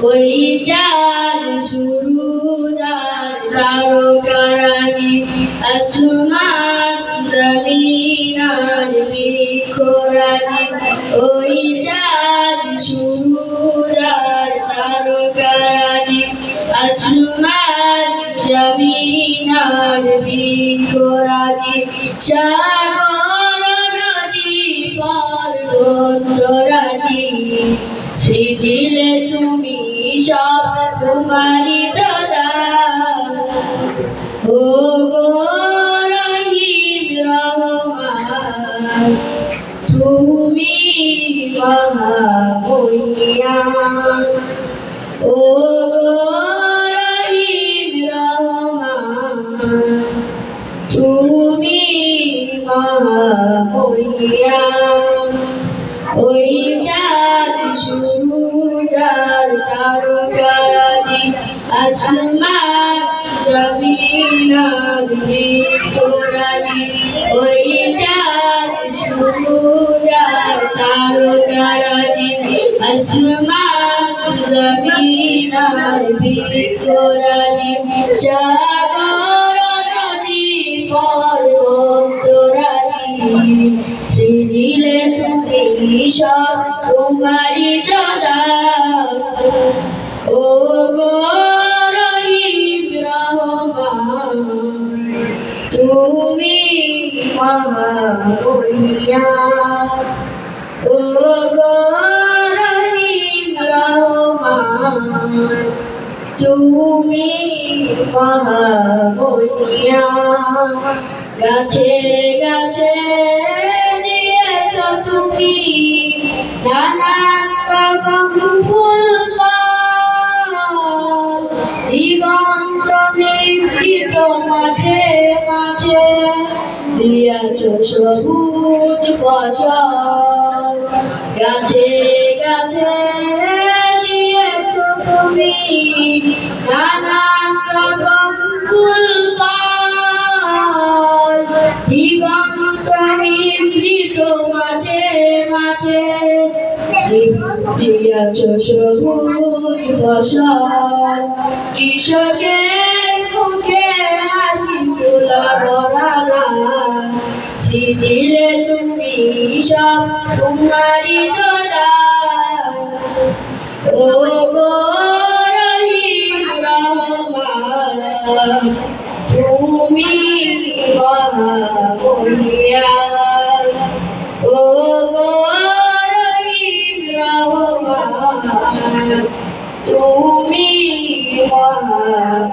ওই চাঁদ সুরুদার তারকারাজি আসমান জমিন আর বৃক্ষরাজি ওই চাঁদ সুরুদার তারকারাজি আসমান জমিন আর বৃক্ষরাজি সাগর নদী পর্বতরাজি সৃজিলে তুমি সব তোমারি দান ও গো রহিম রহমান তুমি মহামহিয়ান ও গো রহিম রহমান তুমি মহামহিয়ান ওই চাঁদ সুরুদার তারকারাজি আসমান জমিন আর বৃক্ষরাজি ওই চাঁদ সুরুদার তারকারাজি আসমান জমিন আর বৃক্ষরাজি সাগর নদী পর্বতরাজি সৃজিলে তুমি সব তোমারি দান ও গো রহিম রহমান তুমি মহামহিয়ান ও গো রহিম রহমান তুমি মহামহিয়ান গাছে গাছে দিয়েছ তুমি নানান রকম ফুল দিগন্ত মিশ্রিত মাঠে মাঠে দিয়েছ সবুজ ফসল গাছে গাছে দিয়েছ তুমি নানান রকম ফুল দিগন্ত মিশ্রিত মাঠে মাঠে দিয়েছ সবুজ ফসল কৃষকের মুখে হাসি তোলা ভরা সৃজিলে তুমি সব তোমারি দান ও গো রহিম রহমান তুমি মহামহিয়ান ও গো রহিম রহমান তুমি মহা